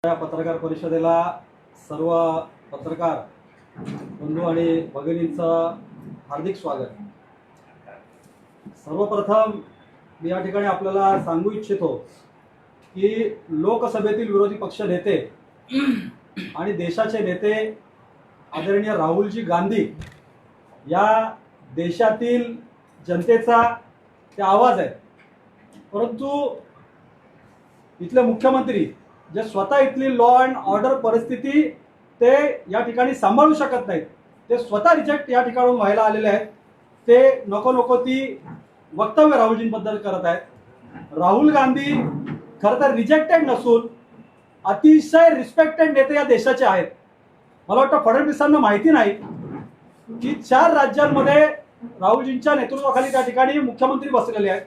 या पत्रकार परिषदेला सर्व पत्रकार बंधू आणि भगिनींचं हार्दिक स्वागत। सर्वप्रथम मी या ठिकाणी आपल्याला सांगू इच्छितो की लोकसभेतील विरोधी पक्ष नेते आणि देशाचे नेते आदरणीय राहुलजी गांधी या देशातील जनतेचा ते आवाज आहे, परंतु इथले मुख्यमंत्री जे स्वतः इथली लॉ अँड ऑर्डर परिस्थिती ते या ठिकाणी सांभाळू शकत नाहीत, ते स्वतः रिजेक्ट या ठिकाणून व्हायला आलेले आहेत। ते नको नको ती वक्तव्य राहुलजींबद्दल करत आहेत। राहुल गांधी खरं तर रिजेक्टेड नसून अतिशय रिस्पेक्टेड नेते या देशाचे आहेत। मला वाटतं फडणवीसांना माहिती नाही की 4 राज्यांमध्ये राहुलजींच्या नेतृत्वाखाली त्या ठिकाणी मुख्यमंत्री बसलेले आहेत।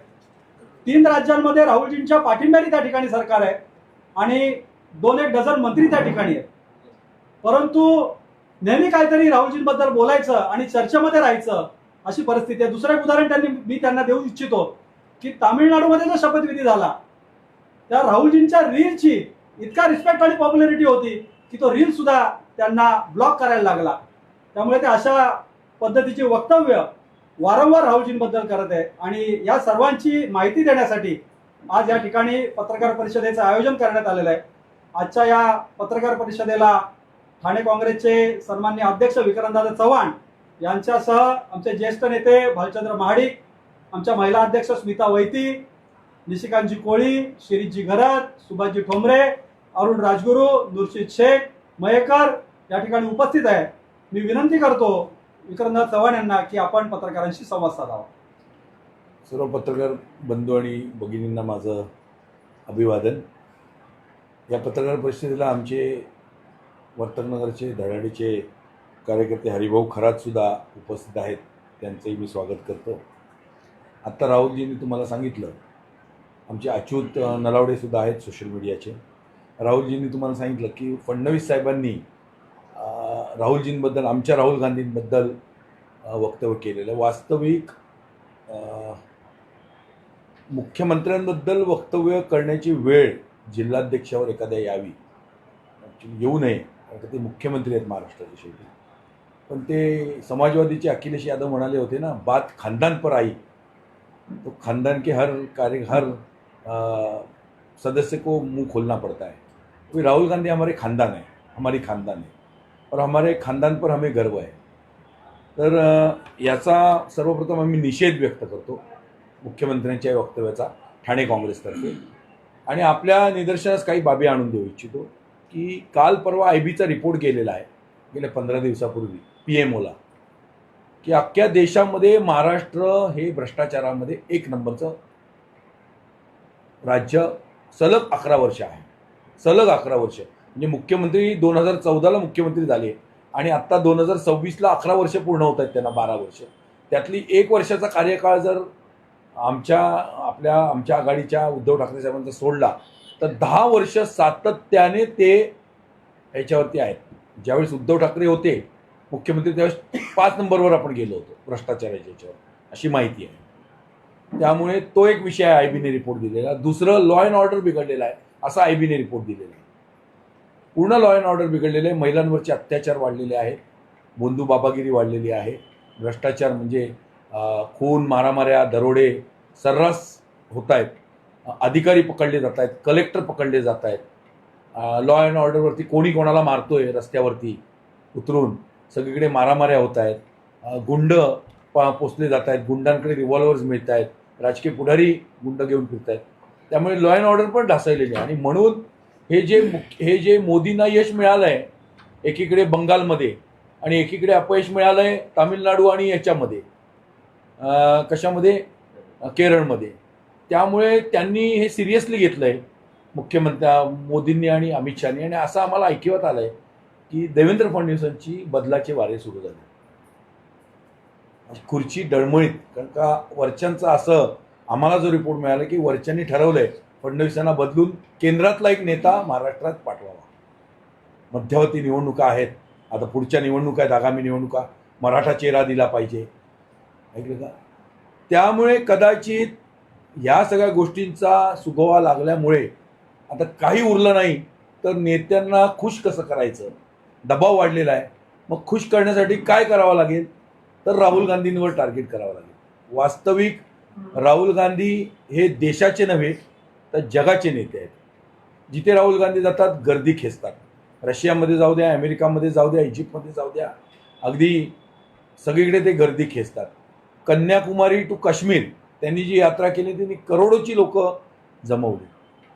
3 राज्यांमध्ये राहुलजींच्या पाठिंब्याने त्या ठिकाणी सरकार आहे आणि 2-1 डझन मंत्री त्या ठिकाणी आहेत, परंतु नेहमी काहीतरी राहुलजींबद्दल बोलायचं आणि चर्चेमध्ये राहायचं अशी परिस्थिती आहे। दुसरं एक उदाहरण मी त्यांना देऊ इच्छितो की तामिळनाडूमध्ये जो शपथविधी झाला त्या राहुलजींच्या रीलची इतका रिस्पेक्ट आणि पॉप्युलरिटी होती की तो रील सुद्धा त्यांना ब्लॉक करायला लागला। त्यामुळे ते अशा पद्धतीची वक्तव्य वारंवार राहुलजींबद्दल करत आहे आणि या सर्वांची माहिती देण्यासाठी आज या ठिकाणी पत्रकार परिषदेचं आयोजन करण्यात आलेलं आहे। आजच्या या पत्रकार परिषदेला ठाणे काँग्रेसचे सन्माननीय अध्यक्ष विक्रमदादा चव्हाण यांच्यासह आमचे ज्येष्ठ नेते भालचंद्र महाडिक, आमच्या महिला अध्यक्ष स्मिता वैती, निशिकांतजी कोळी, शिरीषजी घरत, सुभाषजी ठोंबरे, अरुण राजगुरू, नुरशीद शेख, मयेकर या ठिकाणी उपस्थित आहे। मी विनंती करतो विक्रमदादा चव्हाण यांना की आपण पत्रकारांशी संवाद साधावा। सर्व पत्रकार बंधू आणि भगिनींना माझं अभिवादन। या पत्रकार परिषदेला आमचे वर्तकनगरचे धडाडीचे कार्यकर्ते हरिभाऊ खरातसुद्धा उपस्थित आहेत, त्यांचंही मी स्वागत करतो। आत्ता राहुलजींनी तुम्हाला सांगितलं, आमचे अच्युत नलावडेसुद्धा आहेत सोशल मीडियाचे। राहुलजींनी तुम्हाला सांगितलं की फडणवीस साहेबांनी राहुलजींबद्दल, आमच्या राहुल गांधींबद्दल वक्तव्य केलेलं। वास्तविक मुख्यमंत्र्यांबद्दल वक्तव्य करण्याची वेळ जिल्हाध्यक्षावर एखाद्या यावी, ॲक्च्युली येऊ नये, कारण ते मुख्यमंत्री आहेत महाराष्ट्राचे शेवटी। पण ते समाजवादीचे अखिलेश यादव म्हणाले होते ना, बात खानदान पर आई, तो खानदान के हर सदस्य को मुंह खोलना पड़ता है। तो राहुल गांधी हमारे खानदान है, हमारी खानदान है और हमारे खानदान पर हमें गर्व है। तर याचा सर्वप्रथम आम्ही निषेध व्यक्त करतो मुख्यमंत्र्यांच्या वक्तव्याचा ठाणे काँग्रेसतर्फे, आणि आपल्या निदर्शनास काही बाबी आणून देऊ इच्छितो की काल परवा IBचा रिपोर्ट गेलेला आहे गेल्या 15 दिवसापूर्वी PMOला, की अख्ख्या देशामध्ये महाराष्ट्र हे भ्रष्टाचारामध्ये 1 नंबरचं राज्य सलग 11 वर्ष आहे। सलग 11 वर्ष म्हणजे मुख्यमंत्री 2014ला मुख्यमंत्री झाले आणि आत्ता 2026ला 11 वर्ष पूर्ण होत आहेत त्यांना, 12 वर्ष। त्यातली 1 वर्षाचा कार्यकाळ जर आमच्या आघाडीच्या उद्धव ठाकरे साहेबांचा सोडला तर 10 वर्ष सातत्याने ते ह्याच्यावरती आहेत। ज्यावेळेस उद्धव ठाकरे होते मुख्यमंत्री त्यावेळेस 5 नंबरवर आपण गेलो होतो भ्रष्टाचाराच्या याच्यावर, अशी माहिती आहे। त्यामुळे तो एक विषय आहे IBने रिपोर्ट दिलेला। दुसरं, लॉ अँड ऑर्डर बिघडलेला आहे असा IBने रिपोर्ट दिलेला आहे। पूर्ण लॉ अँड ऑर्डर बिघडलेले आहे, महिलांवरचे अत्याचार वाढलेले आहेत, बोंधू बाबागिरी वाढलेली आहे, भ्रष्टाचार म्हणजे खून, मारामाऱ्या, दरोडे सर्रास होत आहेत, अधिकारी पकडले जात आहेत, कलेक्टर पकडले जात आहेत, लॉ अँड ऑर्डरवरती कोणी कोणाला मारतोय रस्त्यावरती उतरून, सगळीकडे मारामाऱ्या होत आहेत, गुंड पोचले जात आहेत, गुंडांकडे रिव्हॉल्वर्स मिळत आहेत, राजकीय पुढारी गुंड घेऊन फिरत आहेत। त्यामुळे लॉ अँड ऑर्डर पण ढासळलेली आहे। आणि म्हणून हे जे मोदींना यश मिळालं आहे एकीकडे बंगालमध्ये आणि एकीकडे अपयश मिळालं आहे तामिळनाडू आणि याच्यामध्ये कशामध्ये केरळमध्ये, त्यामुळे त्यांनी हे सिरियसली घेतलं आहे मुख्यमंत्री मोदींनी आणि अमित शहानी। आणि असं आम्हाला ऐकिवात आलं आहे की देवेंद्र फडणवीसांची बदलाचे वारे सुरू झाले, खुर्ची डळमळीत। कारण का वरच्यांचं असं आम्हाला जो रिपोर्ट मिळाला की वरच्यांनी ठरवलंय फडणवीसांना बदलून केंद्रातला एक नेता महाराष्ट्रात पाठवावा। मध्यवर्ती निवडणुका आहेत, आता पुढच्या निवडणुका आहेत, आगामी निवडणुका, मराठा चेहरा दिला पाहिजे, ऐकलं का? त्यामुळे कदाचित या सगळ्या गोष्टींचा सुगवा लागल्यामुळे आता काही उरलं नाही तर नेत्यांना खुश कसं करायचं, दबाव वाढलेला आहे. मग खुश करण्यासाठी काय करावं लागेल, तर राहुल गांधींवर टार्गेट करावं लागेल. वास्तविक राहुल गांधी हे देशाचे नव्हे तर जगाचे नेते आहेत. जिथे राहुल गांधी जातात गर्दी खेचतात. रशियामध्ये जाऊ द्या, अमेरिकामध्ये जाऊ द्या, इजिप्तमध्ये जाऊ द्या, अगदी सगळीकडे ते गर्दी खेचतात. कन्याकुमारी टू काश्मीर त्यांनी जी यात्रा केली त्यांनी करोडोची लोक जमवली.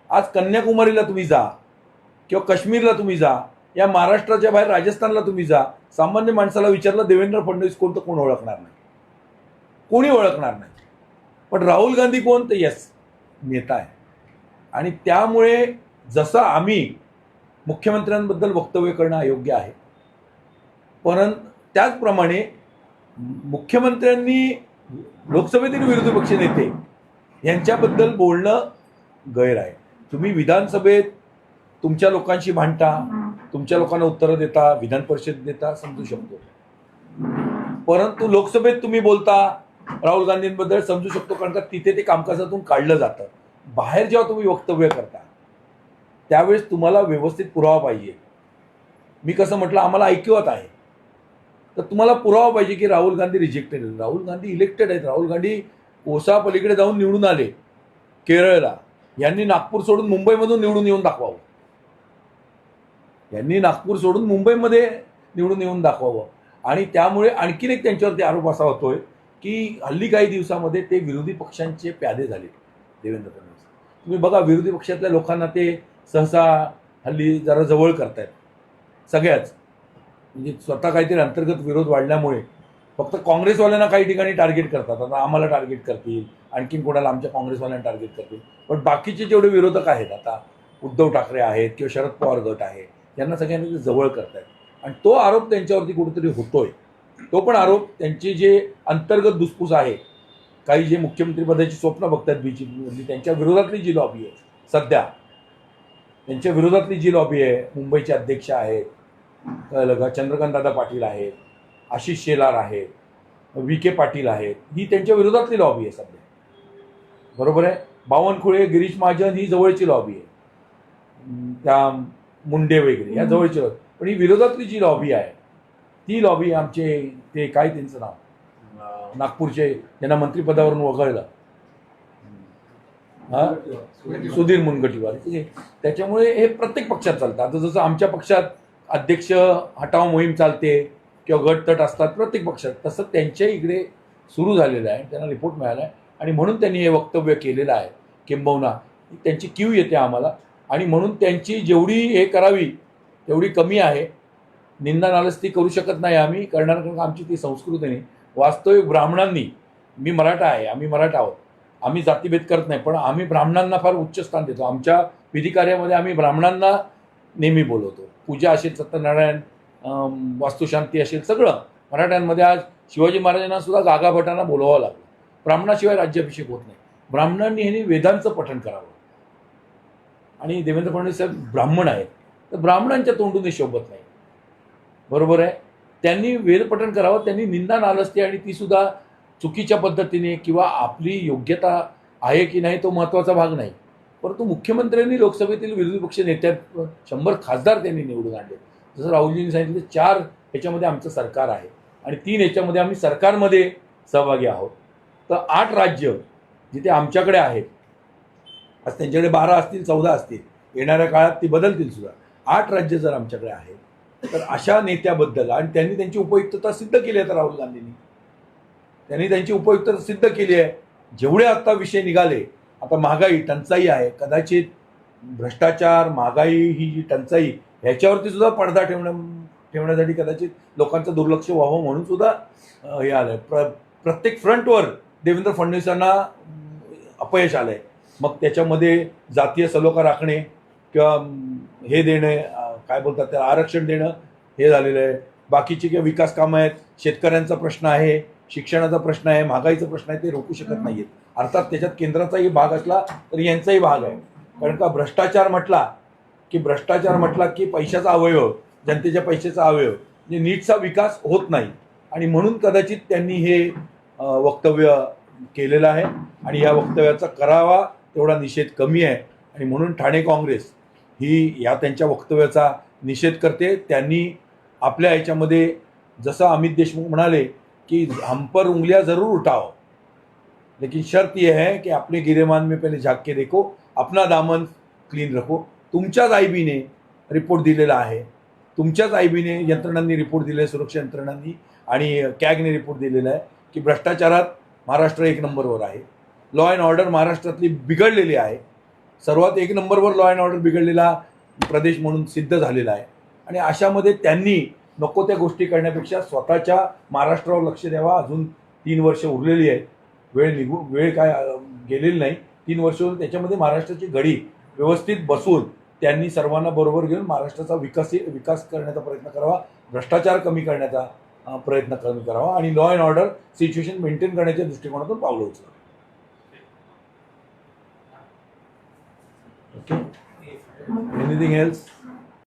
आज कन्याकुमारीला तुम्ही जा किंवा काश्मीरला तुम्ही जा, या महाराष्ट्राच्या बाहेर राजस्थानला तुम्ही जा, सामान्य माणसाला विचारलं देवेंद्र फडणवीस कोण तर कोण ओळखणार नाही, कोणी ओळखणार नाही. पण राहुल गांधी कोण, तर यस नेता आहे. आणि त्यामुळे जसं आम्ही मुख्यमंत्र्यांबद्दल वक्तव्य करणं अयोग्य आहे, परंतु त्याचप्रमाणे मुख्यमंत्र्यांनी लोकसभेतील विरोधी पक्ष नेते यांच्याबद्दल बोलणं गैर आहे. तुम्ही विधानसभेत तुमच्या लोकांशी भांडता, तुमच्या लोकांना उत्तरं देता, विधान परिषद देता, समजू शकतो. परंतु लोकसभेत तुम्ही बोलता राहुल गांधींबद्दल, समजू शकतो, कारण का तिथे ते कामकाजातून काढलं जातं. बाहेर जेव्हा तुम्ही वक्तव्य करता त्यावेळेस तुम्हाला व्यवस्थित पुरावा पाहिजे. मी कसं म्हटलं, आम्हाला ऐकिवत आहे, तर तुम्हाला पुरावा पाहिजे की राहुल गांधी रिजेक्टेड आहेत. राहुल गांधी इलेक्टेड आहेत. राहुल गांधी कोसा पलीकडे जाऊन निवडून आले केरळला. यांनी नागपूर सोडून मुंबईमधून निवडून येऊन दाखवावं. यांनी नागपूर सोडून मुंबईमध्ये निवडून येऊन दाखवावं. आणि त्यामुळे आणखीन एक त्यांच्यावरती आरोप असा होतोय की हल्ली काही दिवसामध्ये ते विरोधी पक्षांचे प्यादे झाले देवेंद्र फडणवीस. तुम्ही बघा, विरोधी पक्षातल्या लोकांना ते सहसा हल्ली जरा जवळ करतायत सगळ्याच. म्हणजे स्वतः काहीतरी अंतर्गत विरोध वाढल्यामुळे फक्त काँग्रेसवाल्यांना काही ठिकाणी टार्गेट करतात. आता आम्हाला टार्गेट करतील, आणखीन कोणाला आमच्या काँग्रेसवाल्यांना टार्गेट करतील. पण बाकीचे जेवढे विरोधक आहेत, आता उद्धव ठाकरे आहेत किंवा शरद पवार गट आहे, यांना सगळ्यांना ते जवळ करतायत. आणि तो आरोप त्यांच्यावरती कुठेतरी होतोय. तो पण आरोप त्यांचे जे अंतर्गत धुसफूस आहे, काही जे मुख्यमंत्रीपदाची स्वप्न बघतात बीजेपीमधली, त्यांच्या विरोधातली जी लॉबी आहे, सध्या त्यांच्या विरोधातली जी लॉबी आहे, मुंबईचे अध्यक्ष आहेत, चंद्रकांत दादा पाटील आहेत, आशिष शेलार आहेत, विखे पाटील आहेत, ही त्यांच्या विरोधातली लॉबी आहे सध्या. बरोबर आहे. बावनकुळे, गिरीश महाजन ही जवळची लॉबी आहे, त्या मुंडे वगैरे या जवळची लॉबी. पण ही विरोधातली जी लॉबी आहे ती लॉबी आमचे ते काय त्यांचं नाव, नागपूरचे ज्यांना मंत्रिपदावरून वगळलं, सुधीर मुनगंटीवार, त्याच्यामुळे हे प्रत्येक पक्षात चालतं. आता जसं आमच्या पक्षात अध्यक्ष हटाव मोहीम चालते किंवा गटतट असतात प्रत्येक पक्षात, तसं त्यांच्या इकडे सुरू झालेलं आहे. त्यांना रिपोर्ट मिळाला आहे आणि म्हणून त्यांनी हे वक्तव्य केलेलं आहे. किंबहुना त्यांची क्यू येते आम्हाला आणि म्हणून त्यांची जेवढी हे करावी तेवढी कमी आहे. निंदा नालस्ती करू शकत नाही आम्ही, करणार, कारण आमची ती संस्कृती नाही. वास्तविक ब्राह्मणांनी, मी मराठा आहे, आम्ही मराठा आहोत, आम्ही जातीभेद करत नाही, पण आम्ही ब्राह्मणांना फार उच्च स्थान देतो. आमच्या विधी कार्यामध्ये आम्ही ब्राह्मणांना नेहमी बोलवतो. पूजा असेल, सत्यनारायण, वास्तुशांती असेल, सगळं मराठ्यांमध्ये. आज शिवाजी महाराजांना सुद्धा गागा भटांना बोलवावं लागलं. ब्राह्मणाशिवाय राज्याभिषेक होत नाही. ब्राह्मणांनी ह्यांनी वेदांचं पठण करावं. आणि देवेंद्र फडणवीस साहेब ब्राह्मण आहेत, तर ब्राह्मणांच्या तोंडून शोभत नाही. बरोबर आहे. त्यांनी वेदपठण करावं. त्यांनी निंदा नालस्ती आणि ती सुद्धा चुकीच्या पद्धतीने किंवा आपली योग्यता आहे की नाही तो महत्त्वाचा भाग नाही. परंतु मुख्यमंत्र्यांनी लोकसभेतील विरोधी पक्ष नेत्यात 100 खासदार त्यांनी निवडून आणले. जसं राहुलजींनी सांगितलं, 4 ह्याच्यामध्ये आमचं सरकार आहे आणि 3 ह्याच्यामध्ये आम्ही सरकारमध्ये सहभागी आहोत. तर 8 राज्य जिथे आमच्याकडे आहेत, आज त्यांच्याकडे 12 असतील, 14 असतील, येणाऱ्या काळात ती बदलतील सुद्धा. 8 राज्य जर आमच्याकडे आहेत, तर अशा नेत्याबद्दल, आणि त्यांनी त्यांची उपयुक्तता सिद्ध केली आहे. तर राहुल गांधींनी त्यांनी त्यांची उपयुक्तता सिद्ध केली आहे. जेवढे आता विषय निघाले, आता महागाई, टंचाई आहे, कदाचित भ्रष्टाचार, महागाई, ही जी टंचाई, ह्याच्यावरती सुद्धा पडदा ठेवण्यासाठी कदाचित लोकांचं दुर्लक्ष व्हावं म्हणून सुद्धा हे आलंय. प्रत्येक फ्रंटवर देवेंद्र फडणवीसांना अपयश आलंय. मग त्याच्यामध्ये जातीय सलोखा राखणे किंवा हे देणे, काय बोलतात त्याला, आरक्षण देणं, हे झालेलं आहे. बाकीची किंवा विकास कामं आहेत, शेतकऱ्यांचा प्रश्न आहे, शिक्षणाचा प्रश्न आहे, महागाईचा प्रश्न आहे, ते रोखू शकत नाहीत. अर्थात त्याच्यात केंद्राचाही भाग असला तरी यांचाही भाग आहे. कारण का भ्रष्टाचार म्हटला की पैशाचा अवयव, जनतेच्या पैशाचा अवयव, म्हणजे नीटचा विकास होत नाही. आणि म्हणून कदाचित त्यांनी हे वक्तव्य केलेलं आहे आणि या वक्तव्याचा करावा तेवढा निषेध कमी आहे. आणि म्हणून ठाणे काँग्रेस ही या त्यांच्या वक्तव्याचा निषेध करते. त्यांनी आपल्या ह्याच्यामध्ये जसं अमित देशमुख म्हणाले की हम पर उंगलियां जरूर उठाओ, लेकिन शर्त यह है कि अपने गिरेबान में पहले झाँक के देखो, अपना दामन क्लीन रखो. तुमच्याच आयबीने रिपोर्ट दिलेला आहे, तुमच्याच आयबीने यंत्रणांनी रिपोर्ट दिलेला आहे, सुरक्षा यंत्रणांनी आणि कॅगने रिपोर्ट दिलेला आहे की भ्रष्टाचारात महाराष्ट्र 1 नंबरवर आहे. लॉ अँड ऑर्डर महाराष्ट्रातली बिघडलेली आहे. सर्वात 1 नंबरवर लॉ अँड ऑर्डर बिघडलेला प्रदेश म्हणून सिद्ध झालेला आहे. आणि अशामध्ये त्यांनी नको त्या गोष्टी करण्यापेक्षा स्वतःच्या महाराष्ट्रावर लक्ष द्यावा. अजून 3 वर्ष उरलेली आहेत. वेळ काय गेलेली नाही. 3 वर्ष त्याच्यामध्ये महाराष्ट्राची घडी व्यवस्थित बसून त्यांनी सर्वांना बरोबर घेऊन महाराष्ट्राचा विकास करण्याचा प्रयत्न करावा, भ्रष्टाचार कमी करण्याचा प्रयत्न कमी करावा आणि law and order situation maintain करण्याच्या दृष्टिकोनातून पावलं उचलावं. Okay, anything else?